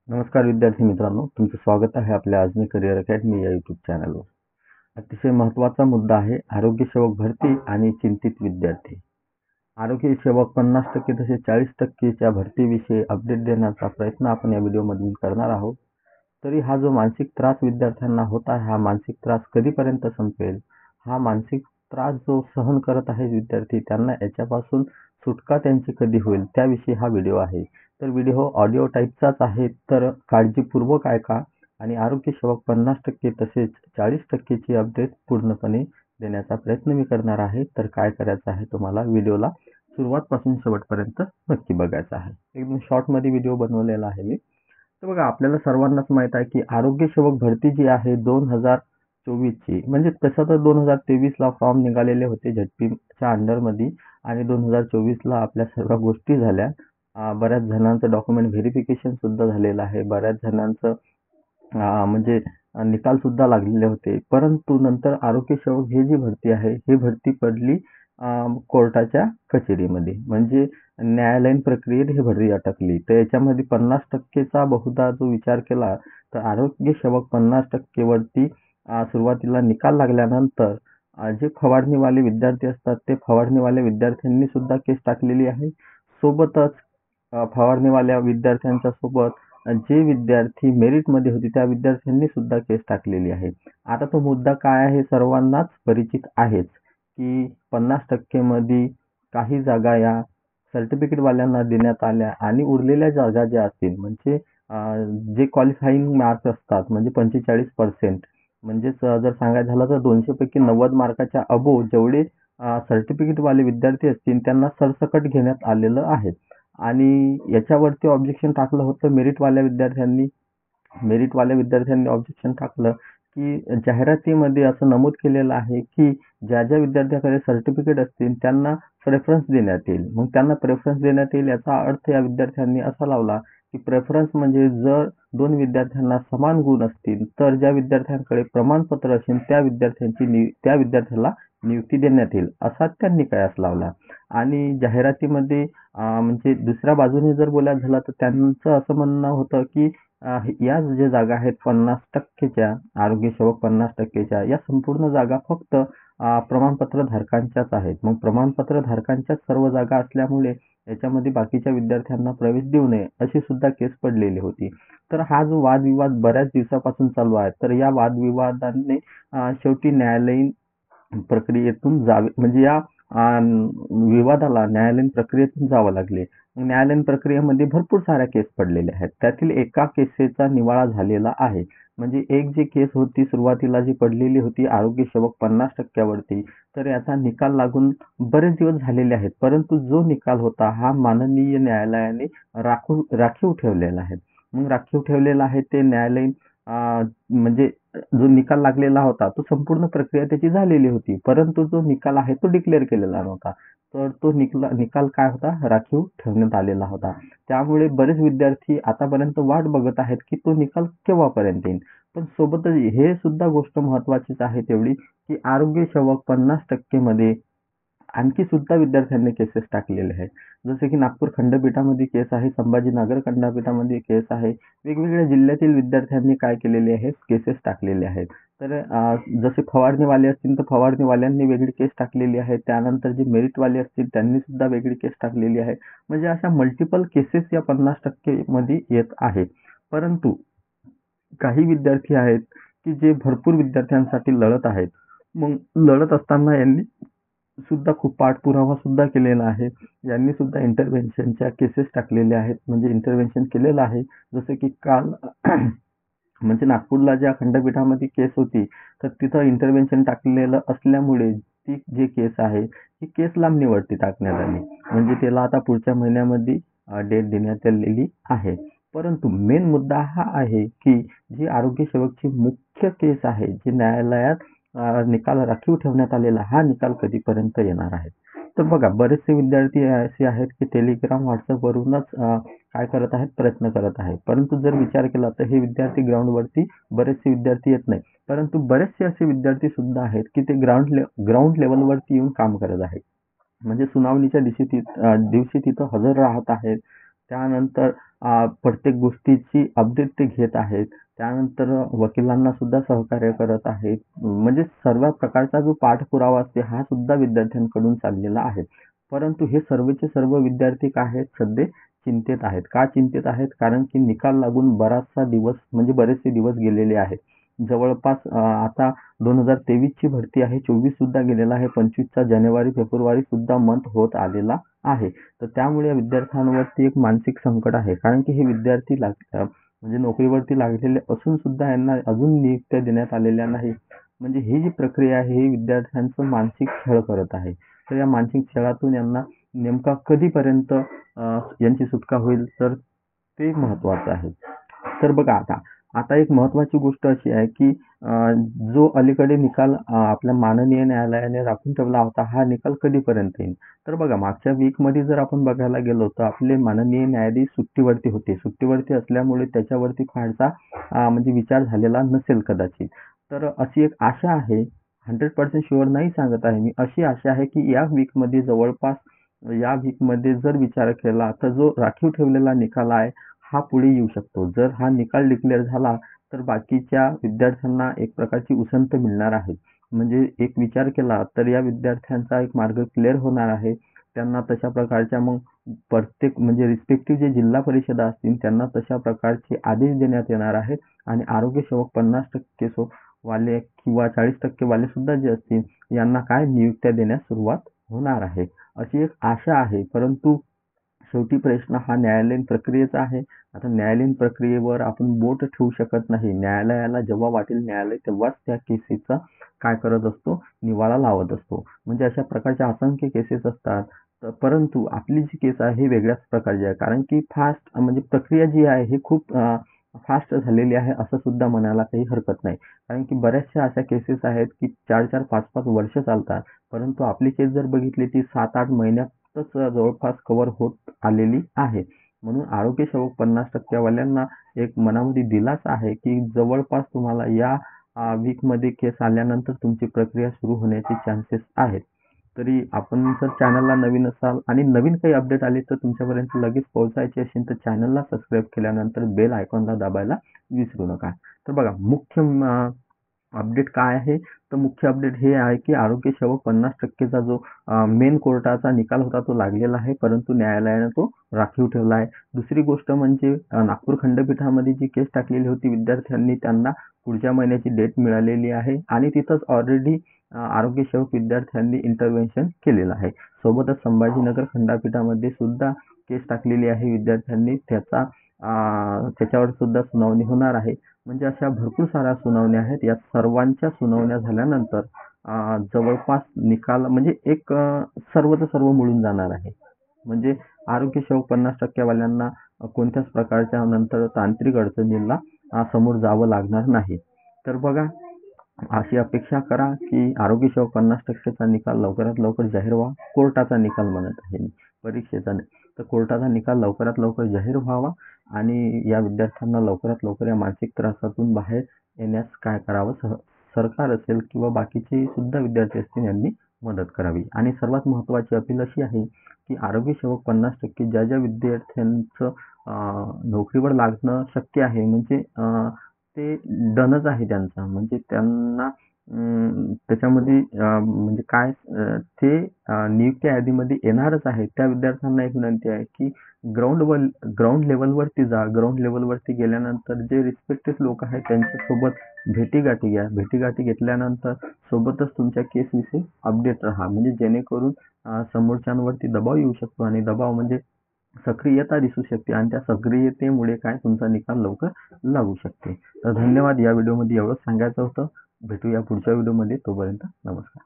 नमस्कार विद्यार्थी मित्रांनो, तुमचं स्वागत आहे आपल्या आजमी करिअर अकॅडमी या यूट्यूब चॅनलवर. अतिशय महत्त्वाचा मुद्दा आहे आरोग्य सेवक भरती आणि चिंतित विद्यार्थी. आरोग्य सेवक 50% तसेच 40%च्या भरतीविषयी अपडेट देण्याचा प्रयत्न आपण या व्हिडिओमधून करणार आहोत. तरी हा जो मानसिक त्रास विद्यार्थ्यांना होत आहे, हा मानसिक त्रास कधीपर्यंत संपेल? हा मानसिक त्रास जो सहन करत आहे विद्यार्थी, त्यांना याच्यापासून सुटका त्यांची कधी होईल, त्याविषयी हा व्हिडिओ आहे. तर व्हिडिओ ऑडिओ टाईपचाच आहे, तर काळजीपूर्वक ऐका आणि आरोग्य सेवक 50% तसेच 40%ची अपडेट पूर्णपणे देण्याचा प्रयत्न मी करणार आहे. तर काय करायचं आहे तुम्हाला, व्हिडिओला सुरुवातपासून शेवटपर्यंत नक्की बघायचं आहे. एकदम शॉर्टमध्ये व्हिडिओ बनवलेला आहे मी. तर बघा, आपल्याला सर्वांनाच माहीत आहे की आरोग्य सेवक भरती जी आहे 2024ची, म्हणजे तसं तर 2023ला फॉर्म निघालेले होते झटपीच्या अंडरमध्ये आणि 2024ला आपल्या सर्व गोष्टी झाल्या. बऱ्याच जणांचं डॉक्युमेंट व्हेरिफिकेशन सुद्धा झालेलं आहे. बऱ्याच जणांचं म्हणजे निकाल सुद्धा लागलेले होते. परंतु नंतर आरोग्य सेवक ही जी भरती आहे, ही भरती पडली कोर्टाच्या कचेरीमध्ये, म्हणजे न्यायालयीन प्रक्रियेत ही भरती अटकली. तर याच्यामध्ये 50%चा बहुधा जो विचार केला तर आरोग्य सेवक 50% वरती सुरुवातीला निकाल लागल्यानंतर जे फवारणीवाले विद्यार्थी असतात, ते फवारणीवाल्या विद्यार्थ्यांनी सुद्धा केस टाकलेली आहे. सोबतच फवारणीवाल्या विद्यार्थ्यांच्या सोबत जे विद्यार्थी मेरिटमध्ये होते त्या विद्यार्थ्यांनी सुद्धा केस टाकलेली आहे. आता तो मुद्दा काय आहे सर्वांनाच परिचित आहेच, की 50% मध्ये काही जागा या सर्टिफिकेटवाल्यांना देण्यात आल्या आणि उरलेल्या जागा ज्या असतील, म्हणजे जे क्वालिफाईंग मार्क्स असतात, म्हणजे 45%, म्हणजेच जर सांगायचं झालं तर 200 पैकी 90 मार्काच्या अबोव जेवढे सर्टिफिकेटवाले विद्यार्थी असतील त्यांना सरसकट घेण्यात आलेलं आहे. आणि याच्यावरती ऑब्जेक्शन टाकलं होतं मेरिटवाल्या विद्यार्थ्यांनी ऑब्जेक्शन टाकलं की जाहिरातीमध्ये असं नमूद केलेलं आहे की ज्या ज्या विद्यार्थ्याकडे सर्टिफिकेट असतील त्यांना प्रेफरन्स देण्यात येईल. मग त्यांना प्रेफरन्स देण्यात येईल याचा अर्थ या विद्यार्थ्यांनी असा लावला की प्रेफरन्स म्हणजे जर दोन विद्यार्थ्यांना समान गुण असतील तर ज्या विद्यार्थ्यांकडे प्रमाणपत्र असेल त्या विद्यार्थ्याला नियुक्ती देण्यात येईल, असा त्यांनी कयास लावला. आणि जाहिरातीमध्ये म्हणजे दुसऱ्या बाजूने जर बोलायचं झालं तर त्यांचं असं म्हणणं होतं की या ज्या जागा आहेत 50%च्या, आरोग्य सेवक 50%च्या, या संपूर्ण जागा फक्त प्रमाणपत्र धारकांच्याच आहेत. मग प्रमाणपत्र धारकांच्याच सर्व जागा असल्यामुळे याच्यामध्ये बाकीच्या विद्यार्थ्यांना प्रवेश देऊ नये अशी सुद्धा केस पडलेली होती. तर हा जो वादविवाद बऱ्याच दिवसापासून चालू आहे, तर या वादविवादाने शेवटी न्यायालयीन प्रक्रियेतून जावे, म्हणजे या विवादाला न्यायालयीन प्रक्रियेतून जावं लागले. न्यायालयीन प्रक्रियेमध्ये भरपूर साऱ्या केस पडलेल्या आहेत. त्यातील एका केसेचा निवाळा झालेला आहे. म्हणजे एक जी केस होती सुरुवातीला जी पडलेली होती आरोग्य सेवक 50% वरती, तर याचा निकाल लागून बरेच दिवस झालेले आहेत. परंतु जो निकाल होता हा माननीय न्यायालयाने राखीव ठेवलेला आहे. मग राखीव ठेवलेला आहे ते न्यायालयीन म्हणजे जो निकाल लागलेला होता तो संपूर्ण प्रक्रिया त्याची झालेली होती, परंतु जो निकाल आहे तो डिक्लेअर केलेला नव्हता. तर तो निकाल काय होता, राखीव ठेवण्यात आलेला होता. त्यामुळे बरेच विद्यार्थी आतापर्यंत वाट बघत आहेत की तो निकाल केव्हापर्यंत येईल. पण सोबतच हे सुद्धा गोष्ट महत्त्वाचीच आहे तेवढी, की आरोग्य सेवक 50% मध्ये आणखी सुद्धा विद्यार्थ्यांनी केसेस टाकलेले आहेत. जसे की नागपूर खंडपीठामध्ये केस आहे, संभाजीनगर खंडपीठामध्ये केस आहे. वेगवेगळ्या जिल्ह्यातील विद्यार्थ्यांनी काय केलेले आहे, केसेस टाकलेले आहेत. तर जसे फवारणीवाले असतील तर फवारणीवाल्यांनी वेगळी केस टाकलेली आहे. त्यानंतर जे मेरिटवाले असतील त्यांनी सुद्धा वेगळी केस टाकलेली आहे. म्हणजे अशा मल्टिपल केसेस या 50% मध्ये येत आहेत. परंतु काही विद्यार्थी आहेत की जे भरपूर विद्यार्थ्यांसाठी लढत आहेत. मग लढत असताना यांनी सुद्धा खूप पाठपुरावा सुद्धा केलेला आहे. यांनी सुद्धा इंटरव्हेन्शनच्या केसेस टाकलेल्या आहेत, म्हणजे इंटरव्हेन्शन केलेलं आहे. जसे की काल म्हणजे नागपूरला ज्या खंडपीठामध्ये केस होती तर तिथं इंटरव्हेन्शन टाकलेलं असल्यामुळे ती जी केस आहे ही केस लांबणीवरती टाकण्यात आली, म्हणजे त्याला आता पुढच्या महिन्यामध्ये डेट देण्यात आलेली आहे. परंतु मेन मुद्दा हा आहे की जी आरोग्य सेवकची मुख्य केस आहे, जी न्यायालयात निकाल राखीव ठेवण्यात आलेला, हा निकाल कधीपर्यंत येणार आहे. तर बघा, बरेचसे विद्यार्थी असे आहेत की टेलिग्राम व्हॉट्सअपवरूनच काय करत आहेत, प्रयत्न करत आहेत. परंतु जर विचार केला तर हे विद्यार्थी ग्राउंडवरती बरेचसे विद्यार्थी येत नाही. परंतु बरेचसे असे विद्यार्थी सुद्धा आहेत की ते ग्राउंड लेवलवरती येऊन काम करत आहेत. म्हणजे सुनावणीच्या दिवशी तिथं हजर राहत आहेत. त्यानंतर प्रत्येक गोष्टीची अपडेट ते घेत आहेत. त्यानंतर वकिलांना सुद्धा सहकार्य करत आहेत. म्हणजे सर्व प्रकारचा जो पाठपुरावा असते हा सुद्धा विद्यार्थ्यांकडून चाललेला आहे. परंतु हे सर्वचे सर्व विद्यार्थी काय आहेत, सध्या चिंतेत आहेत. का चिंतेत आहेत? कारण की निकाल लागून बराचसा दिवस म्हणजे बरेचसे दिवस गेलेले आहेत. जवळपास आता 2023 ची भरती आहे. 24 सुद्धा गेलेला आहे. 25चा जानेवारी, फेब्रुवारी सुद्धा मंथ होत आलेला आहे. तर त्यामुळे या विद्यार्थ्यांवरती एक मानसिक संकट आहे. कारण की हे विद्यार्थी म्हणजे नोकरीवरती लागलेले असून सुद्धा यांना अजून नियुक्त्या देण्यात आलेल्या नाही. म्हणजे ही जी प्रक्रिया आहे ही विद्यार्थ्यांचं मानसिक छळ करत आहे. तर या मानसिक छळातून यांना नेमका कधीपर्यंत यांची सुटका होईल तर ते महत्त्वाचं आहे. तर बघा आता आता एक महत्त्वाची गोष्ट अशी आहे की जो अलीकडे निकाल आपल्या माननीय न्यायालयाने राखून ठेवला होता हा निकाल कधीपर्यंत येईल? तर बघा मागच्या वीकमध्ये जर आपण बघायला गेलो तर आपले माननीय न्यायाधीश सुट्टीवरती होते. सुट्टीवरती असल्यामुळे त्याच्यावरती फारसा म्हणजे विचार झालेला नसेल कदाचित. तर अशी एक आशा आहे, 100% शुअर नाही सांगत आहे मी, अशी आशा आहे की या वीकमध्ये जवळपास या वीकमध्ये जर विचार केला तर जो राखीव ठेवलेला निकाल आहे हा पुढे येऊ शकतो. जर हा निकाल डिक्लेअर झाला तर बाकीच्या विद्यार्थ्यांना एक प्रकारची उसंत मिळणार आहे. म्हणजे एक विचार केला तर या विद्यार्थ्यांचा एक मार्ग क्लिअर होणार आहे. त्यांना तशा प्रकारच्या मग प्रत्येक म्हणजे रिस्पेक्टिव्ह जे जिल्हा परिषदा असतील त्यांना तशा प्रकारचे आदेश देण्यात येणार आहेत आणि आरोग्य सेवक 50% वाले किंवा 40% वाले सुद्धा जे असतील यांना काय नियुक्त्या देण्यास सुरुवात होणार आहे. अशी एक आशा आहे. परंतु शेवटी प्रश्न हा न्यायालयीन प्रक्रियेचा आहे. आता न्यायालयीन प्रक्रियेवर आपण बोट ठेवू शकत नाही. न्यायालयाला जेव्हा वाटेल न्यायालय तेव्हाच त्या केसेसचा काय करत असतो, निवाडा लावत असतो. म्हणजे अशा प्रकारच्या असंख्य केसेस असतात. परंतु आपली जी केस आहे ही वेगळ्याच प्रकारची आहे. कारण की फास्ट म्हणजे प्रक्रिया जी आहे ही खूप फास्ट झालेली आहे असं सुद्धा म्हणायला काही हरकत नाही. कारण की बऱ्याचशा अशा केसेस आहेत की 4-4, 5-5 वर्ष चालतात. परंतु आपली केस जर बघितली ती 7-8 महिन्यातच जवळपास कव्हर होत आलेली आहे. म्हणून आरोग्य सेवक 50% वाल्यांना एक मनामध्ये दिलासा आहे की जवळपास तुम्हाला या वीकमध्ये केस आल्यानंतर तुमची प्रक्रिया सुरू होण्याचे चान्सेस आहेत. तरी आपण जर चॅनलला नवीन असाल आणि नवीन काही अपडेट आले तर तुमच्यापर्यंत लगेच पोहोचायचे असेल तर चॅनलला सबस्क्राईब केल्यानंतर बेल आयकॉनला दाबायला विसरू नका. तर बघा मुख्य अपडेट काय आहे? तर मुख्य अपडेट हे आहे की आरोग्य सेवक 50%चा जो मेन कोर्टाचा निकाल होता तो लागलेला आहे. परंतु न्यायालयाने तो राखीव ठेवला आहे. दुसरी गोष्ट म्हणजे नागपूर खंडपीठामध्ये जी केस टाकलेली होती विद्यार्थ्यांनी त्यांना पुढच्या महिन्याची डेट मिळालेली आहे आणि तिथंच ऑलरेडी आरोग्य सेवक विद्यार्थ्यांनी इंटरव्हेन्शन केलेलं आहे. सोबतच संभाजीनगर खंडपीठामध्ये सुद्धा केस टाकलेली आहे विद्यार्थ्यांनी त्याच्यावर सुद्धा सुनावणी होणार आहे. म्हणजे अशा भरपूर साऱ्या सुनावण्या आहेत. या सर्वांच्या सुनावण्या झाल्यानंतर जवळपास निकाल म्हणजे एक सर्वचं सर्व मिळून जाणार आहे. म्हणजे आरोग्य सेवक 50% वाल्यांना कोणत्याच प्रकारच्या नंतर तांत्रिक अडचणींना समोर जावं लागणार नाही. तर बघा अशी अपेक्षा करा की आरोग्य सेवक 50%चा निकाल लवकरात लवकर जाहीर व्हावा. कोर्टाचा निकाल म्हणत आहे मी, परीक्षेचा नाही. तर कोर्टाचा निकाल लवकरात लवकर जाहीर व्हावा आणि या विद्यार्थ्यांना लवकरात लवकर या मानसिक त्रासातून बाहेर येण्यास काय करावं, सरकार असेल किंवा बाकीचे सुद्धा विद्यार्थी असतील यांनी मदत करावी. आणि सर्वात महत्त्वाची अपील अशी आहे की आरोग्य सेवक 50% ज्या ज्या विद्यार्थ्यांचं नोकरीवर लागणं शक्य आहे म्हणजे ते डनच आहे त्यांचा म्हणजे त्यांना त्याच्यामध्ये म्हणजे काय ते नियुक्ती यादीमध्ये येणारच आहे. त्या विद्यार्थ्यांना एक विनंती आहे की ग्राउंड लेवलवरती जा. ग्राउंड लेवलवरती गेल्यानंतर जे रिस्पेक्टेड लोक आहेत त्यांच्यासोबत भेटीगाठी घ्या. भेटीगाठी घेतल्यानंतर सोबतच तुमच्या केसविषयी अपडेट राहा. म्हणजे जेणेकरून समोरच्यांवरती दबाव येऊ शकतो आणि दबाव म्हणजे सक्रियता दिसू शकते आणि त्या सक्रियतेमुळे काय तुमचा निकाल लवकर लागू शकते. तर धन्यवाद. या व्हिडिओमध्ये एवढंच सांगायचं होतं. भेटूया पुढच्या व्हिडिओमध्ये. तोपर्यंत नमस्कार.